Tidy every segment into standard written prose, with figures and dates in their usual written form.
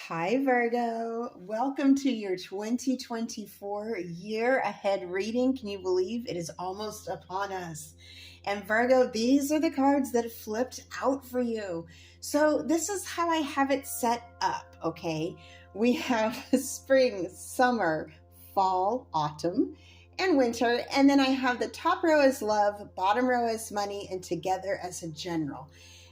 Hi, Virgo. Welcome to your 2024 year ahead reading. Can you believe it is almost upon us? And Virgo, these are the cards that have flipped out for you. So, this is how I have it set up, okay? We have spring, summer, fall, autumn, and winter. And then I have the top row as love, bottom row as money, and together as a general.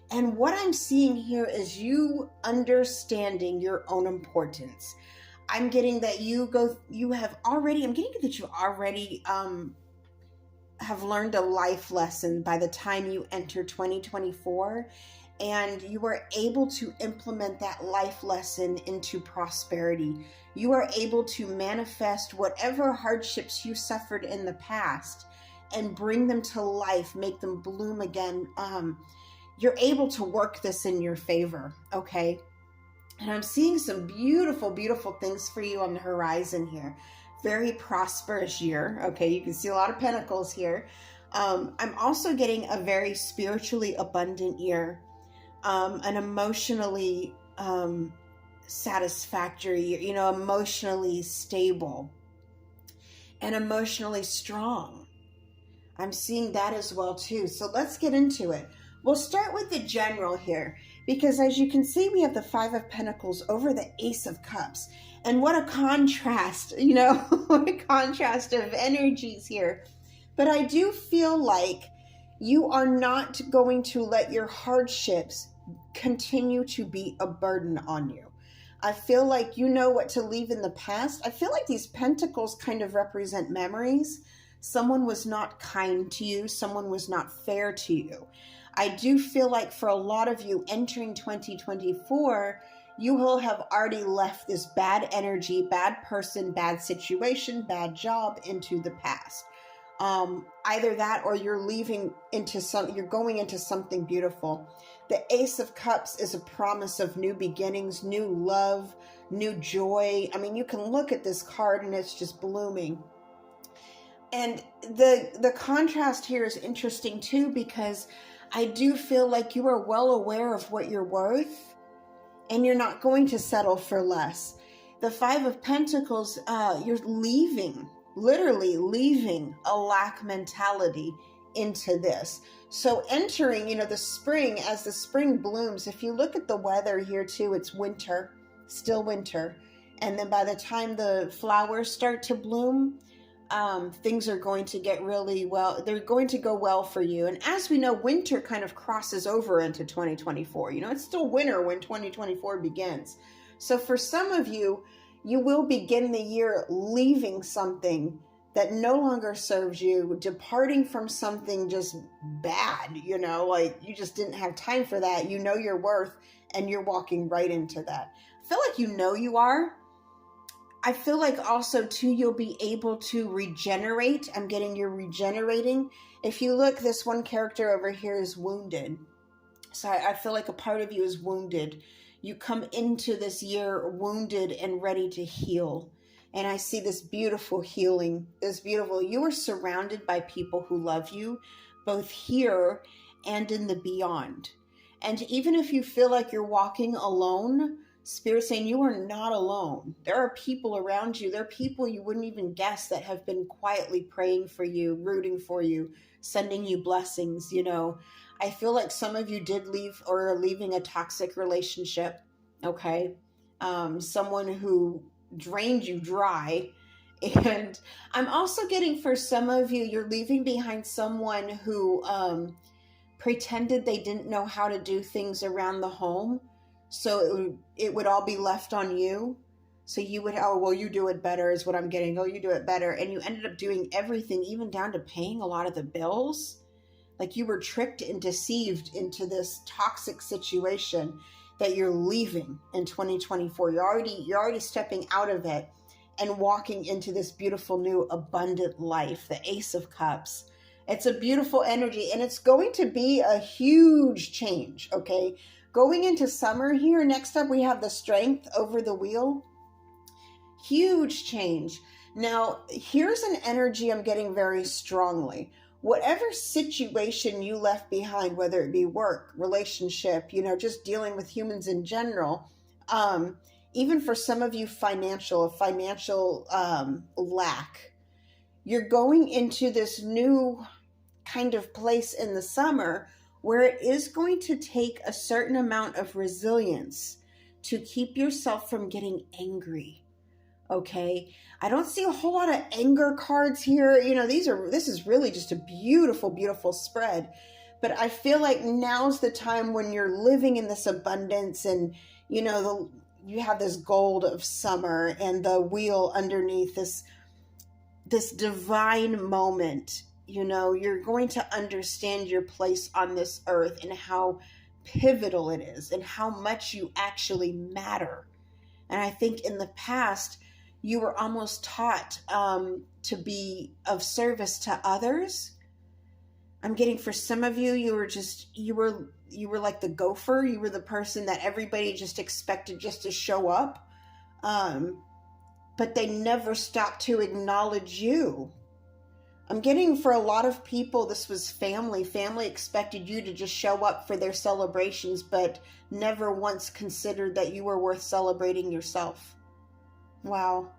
And what I'm seeing here is you understanding your own importance. I'm getting that I'm getting that you already have learned a life lesson by the time you enter 2024, and you are able to implement that life lesson into prosperity. You are able to manifest whatever hardships you suffered in the past and bring them to life, make them bloom again. You're able to work this in your favor, okay? And I'm seeing some beautiful, beautiful things for you on the horizon here. Very prosperous year, okay? You can see a lot of pentacles here. I'm also getting a very spiritually abundant year, an emotionally satisfactory year, emotionally stable and emotionally strong. I'm seeing that as well too. So let's get into it. We'll start with the general here, because as you can see, we have the Five of Pentacles over the Ace of Cups. And what a contrast, what a contrast of energies here. But I do feel like you are not going to let your hardships continue to be a burden on you. I feel like you know what to leave in the past. I feel like these pentacles kind of represent memories. Someone was not kind to you. Someone was not fair to you. I do feel like for a lot of you entering 2024, you will have already left this bad energy, bad person, bad situation, bad job into the past. Either that or you're going into something beautiful. The Ace of Cups is a promise of new beginnings, new love, new joy. I mean, you can look at this card and it's just blooming. And the contrast here is interesting too, because I do feel like you are well aware of what you're worth and you're not going to settle for less. The Five of Pentacles, you're literally leaving a lack mentality into this. So entering, the spring, as the spring blooms, if you look at the weather here too, it's winter, still winter. And then by the time the flowers start to bloom, things are going to get really well. They're going to go well for you. And as we know, winter kind of crosses over into 2024. It's still winter when 2024 begins. So for some of you, you will begin the year leaving something that no longer serves you, departing from something just bad, like you just didn't have time for that. You know your worth and you're walking right into that. I feel like you are. I feel like also too, you'll be able to regenerate. I'm getting you're regenerating. If you look, this one character over here is wounded. So I feel like a part of you is wounded. You come into this year wounded and ready to heal. And I see this beautiful healing, you are surrounded by people who love you, both here and in the beyond. And even if you feel like you're walking alone, Spirit saying you are not alone. There are people around you. There are people you wouldn't even guess that have been quietly praying for you, rooting for you, sending you blessings. I feel like some of you did leave or are leaving a toxic relationship. Okay. Someone who drained you dry. And I'm also getting for some of you, you're leaving behind someone who pretended they didn't know how to do things around the home. So it would all be left on you. So you would, you do it better is what I'm getting. Oh, you do it better. And you ended up doing everything, even down to paying a lot of the bills. Like you were tricked and deceived into this toxic situation that you're leaving in 2024. You're already stepping out of it and walking into this beautiful new abundant life, the Ace of Cups. It's a beautiful energy and it's going to be a huge change, okay? Going into summer here, next up we have the Strength over the Wheel. Huge change. Now, here's an energy I'm getting very strongly. Whatever situation you left behind, whether it be work, relationship, just dealing with humans in general, even for some of you, a financial lack. You're going into this new kind of place in the summer where it is going to take a certain amount of resilience to keep yourself from getting angry. Okay. I don't see a whole lot of anger cards here. This is really just a beautiful, beautiful spread. But I feel like now's the time when you're living in this abundance, and you have this gold of summer and the wheel underneath this divine moment. You're going to understand your place on this earth and how pivotal it is and how much you actually matter. And I think in the past, you were almost taught to be of service to others. I'm getting, for some of you, you were like the gopher. You were the person that everybody just expected just to show up. But they never stopped to acknowledge you. I'm getting, for a lot of people, this was family. Family expected you to just show up for their celebrations, but never once considered that you were worth celebrating yourself. Wow.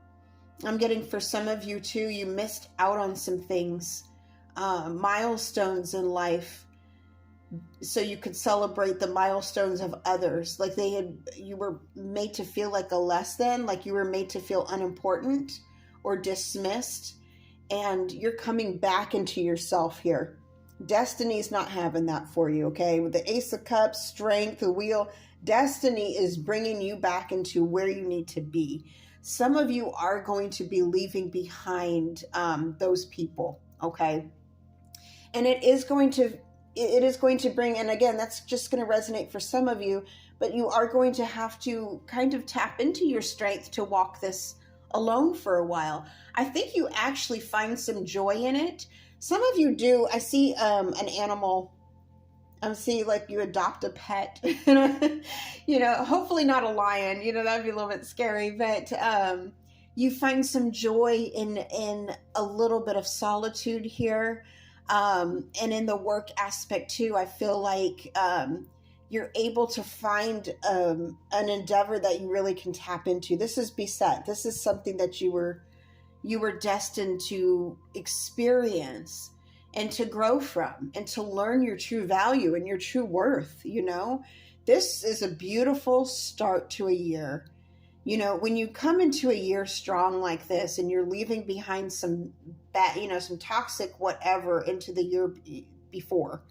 I'm getting, for some of you too, you missed out on some things, milestones in life, so you could celebrate the milestones of others. Like you were made to feel like a less than, like you were made to feel unimportant or dismissed. And you're coming back into yourself here. Destiny's not having that for you, okay? With the Ace of Cups, strength, the wheel, destiny is bringing you back into where you need to be. Some of you are going to be leaving behind those people, okay? And it is going to bring, and again, that's just going to resonate for some of you, but you are going to have to kind of tap into your strength to walk this alone for a while. I think you actually find some joy in it. Some of you do. I see an animal. I see like you adopt a pet. Hopefully not a lion. That'd be a little bit scary. But you find some joy in a little bit of solitude here, and in the work aspect too. I feel like you're able to find an endeavor that you really can tap into. This is beset. This is something that you were destined to experience and to grow from and to learn your true value and your true worth. This is a beautiful start to a year. When you come into a year strong like this and you're leaving behind some bad, some toxic whatever into the year before,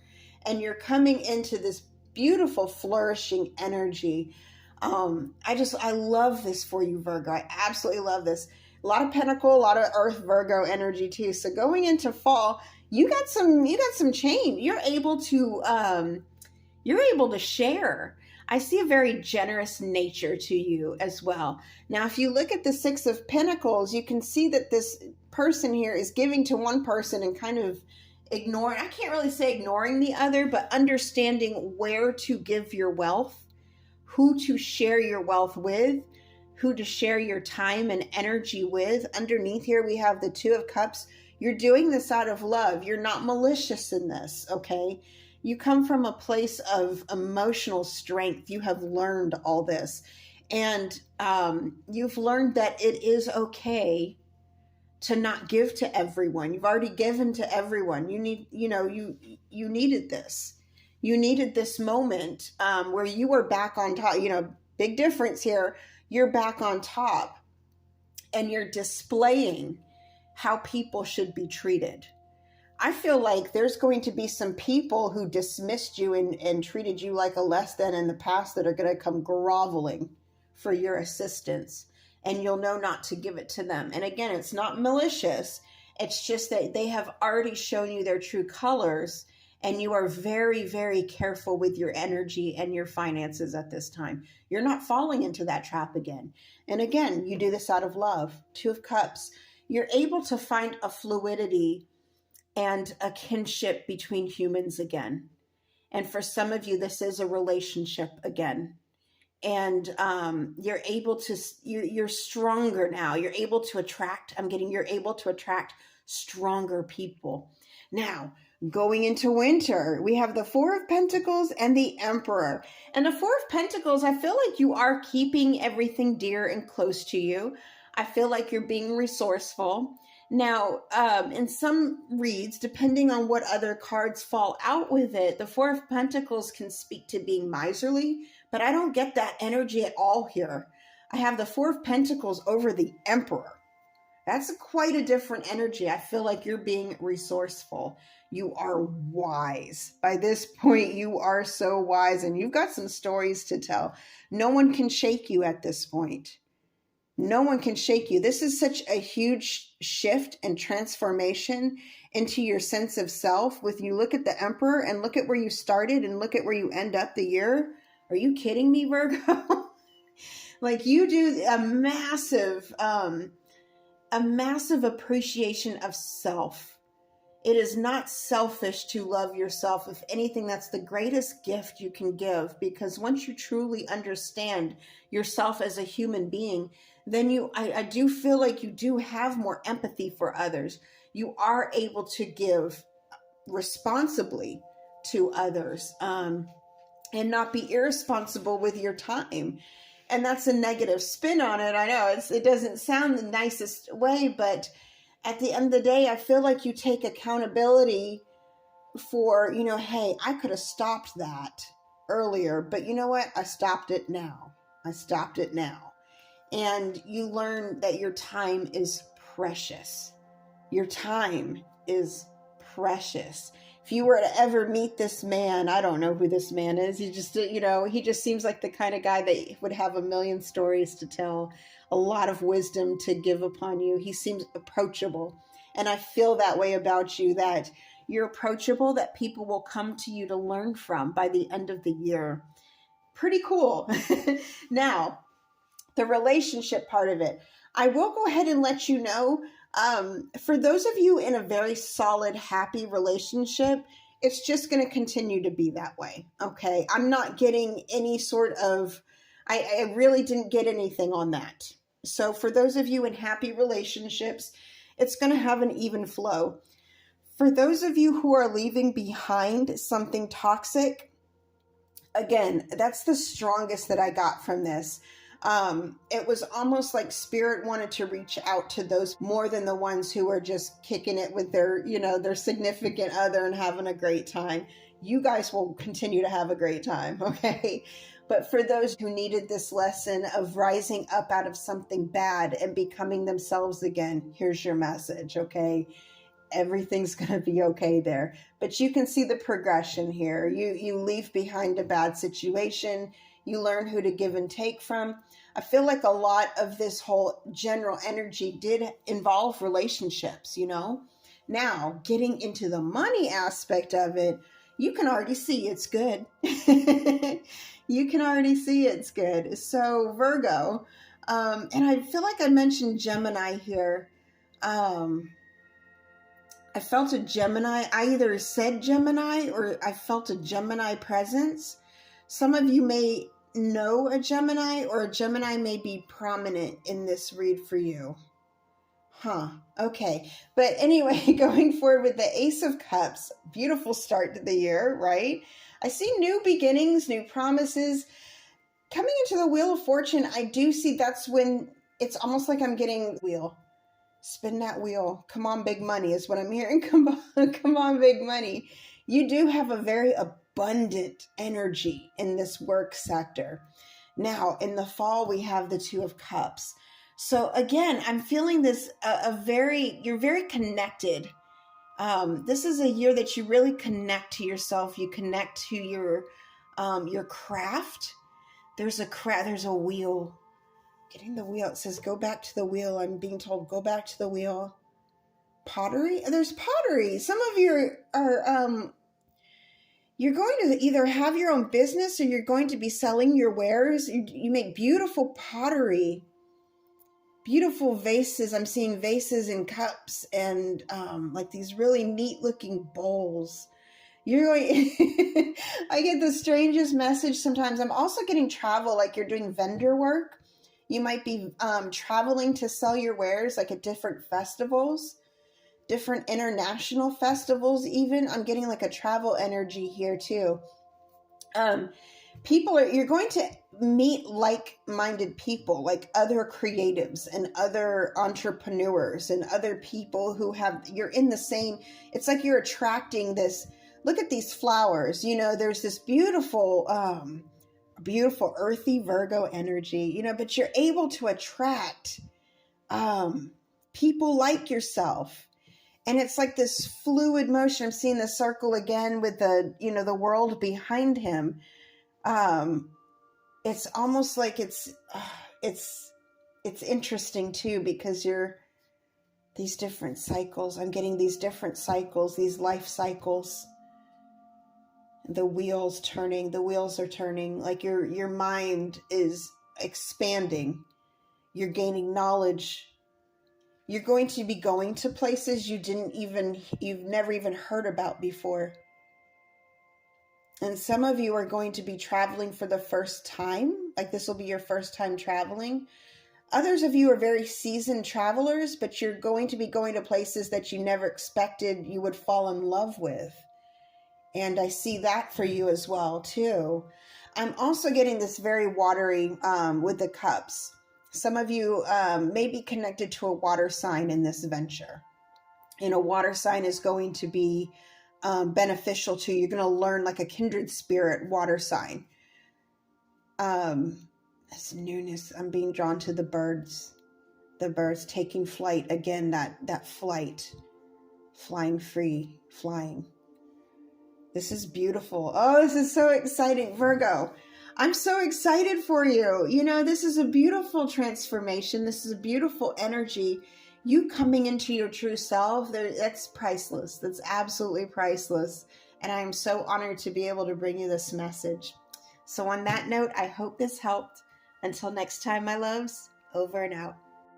and you're coming into this beautiful, flourishing energy. I love this for you, Virgo. I absolutely love this. A lot of Pentacle, a lot of Earth, Virgo energy too. So going into fall, you got some change. You're able to share. I see a very generous nature to you as well. Now, if you look at the Six of Pentacles, you can see that this person here is giving to one person and kind of ignoring, I can't really say ignoring the other, but understanding where to give your wealth, who to share your wealth with, who to share your time and energy with. Underneath here, we have the Two of Cups. You're doing this out of love. You're not malicious in this, okay? You come from a place of emotional strength. You have learned all this. And you've learned that it is okay to not give to everyone. You've already given to everyone. You needed this. You needed this moment where you were back on top. Big difference here. You're back on top and you're displaying how people should be treated. I feel like there's going to be some people who dismissed you and treated you like a less than in the past that are going to come groveling for your assistance. And you'll know not to give it to them. And again, it's not malicious. It's just that they have already shown you their true colors, and you are very, very careful with your energy and your finances at this time. You're not falling into that trap again. And again, you do this out of love. Two of Cups. You're able to find a fluidity and a kinship between humans again. And for some of you, this is a relationship again. And you're able to, you're stronger now. You're able to attract, you're able to attract stronger people. Now, Going into winter, we have the Four of Pentacles and the Emperor. And the Four of Pentacles, I feel like you are keeping everything dear and close to you. I feel like you're being resourceful. Now, in some reads, depending on what other cards fall out with it, the Four of Pentacles can speak to being miserly, but I don't get that energy at all here. I have the Four of Pentacles over the Emperor. That's quite a different energy. I feel like you're being resourceful. You are wise. By this point, you are so wise, and you've got some stories to tell. No one can shake you at this point. No one can shake you. This is such a huge shift and transformation into your sense of self. With you look at the Emperor and look at where you started and look at where you end up the year. Are you kidding me, Virgo? Like, you do a massive appreciation of self. It is not selfish to love yourself. If anything, that's the greatest gift you can give, because once you truly understand yourself as a human being, then I do feel like you do have more empathy for others. You are able to give responsibly to others, and not be irresponsible with your time. And that's a negative spin on it. I know it doesn't sound the nicest way, but at the end of the day, I feel like you take accountability for, hey, I could have stopped that earlier, but you know what? I stopped it now. And you learn that your time is precious. Your time is precious. If you were to ever meet this man, I don't know who this man is. He just seems like the kind of guy that would have a million stories to tell, a lot of wisdom to give upon you. He seems approachable. And I feel that way about you, that you're approachable, that people will come to you to learn from by the end of the year. Pretty cool. Now, the relationship part of it. I will go ahead and let you know, for those of you in a very solid, happy relationship, it's just going to continue to be that way. Okay. I'm not getting any sort of, I really didn't get anything on that. So for those of you in happy relationships, it's going to have an even flow. For those of you who are leaving behind something toxic, again, that's the strongest that I got from this. It was almost like Spirit wanted to reach out to those more than the ones who are just kicking it with their significant other and having a great time. You guys will continue to have a great time, okay? But for those who needed this lesson of rising up out of something bad and becoming themselves again, here's your message, okay? Everything's going to be okay there. But you can see the progression here. You leave behind a bad situation. You learn who to give and take from. I feel like a lot of this whole general energy did involve relationships, Now, getting into the money aspect of it, you can already see it's good. You can already see it's good. So Virgo, and I feel like I mentioned Gemini here. I felt a Gemini. I either said Gemini or I felt a Gemini presence. Some of you may know a Gemini, or a Gemini may be prominent in this read for you. Okay. But anyway, going forward with the Ace of Cups, beautiful start to the year, right? I see new beginnings, new promises. Coming into the Wheel of Fortune, I do see that's when it's almost like I'm getting wheel. Spin that wheel. Come on, big money is what I'm hearing. Come on, big money. You do have a very abundant energy in this work sector. Now, in the fall, we have the Two of Cups. So again, I'm feeling this you're very connected. This is a year that you really connect to yourself. You connect to your craft. There's a wheel. Getting the wheel. It says, go back to the wheel. I'm being told, go back to the wheel. Pottery? There's pottery. Some of you are you're going to either have your own business or you're going to be selling your wares. You make beautiful pottery. Beautiful vases. I'm seeing vases and cups and like these really neat looking bowls. You're going, I get the strangest message sometimes. I'm also getting travel, like you're doing vendor work. You might be traveling to sell your wares, like at different festivals. different international festivals even. I'm getting like a travel energy here too. You're going to meet like-minded people, like other creatives and other entrepreneurs and other people you're in the same, it's like you're attracting this, look at these flowers, there's this beautiful, beautiful earthy Virgo energy, but you're able to attract, people like yourself. And it's like this fluid motion. I'm seeing the circle again with the world behind him. It's almost like it's interesting too, because these different cycles. I'm getting these different cycles, these life cycles. The wheels are turning, like your mind is expanding. You're gaining knowledge. You're going to be going to places you've never even heard about before. And some of you are going to be traveling for the first time. Like this will be your first time traveling. Others of you are very seasoned travelers, but you're going to be going to places that you never expected you would fall in love with. And I see that for you as well, too. I'm also getting this very watery with the cups. Some of you may be connected to a water sign in this venture. And a water sign is going to be beneficial to you. You're going to learn like a kindred spirit water sign. This newness, I'm being drawn to the birds taking flight again, that flight, flying free, flying. This is beautiful. Oh, this is so exciting, Virgo. I'm so excited for you. This is a beautiful transformation. This is a beautiful energy. You coming into your true self, that's priceless. That's absolutely priceless. And I am so honored to be able to bring you this message. So on that note, I hope this helped. Until next time, my loves, over and out.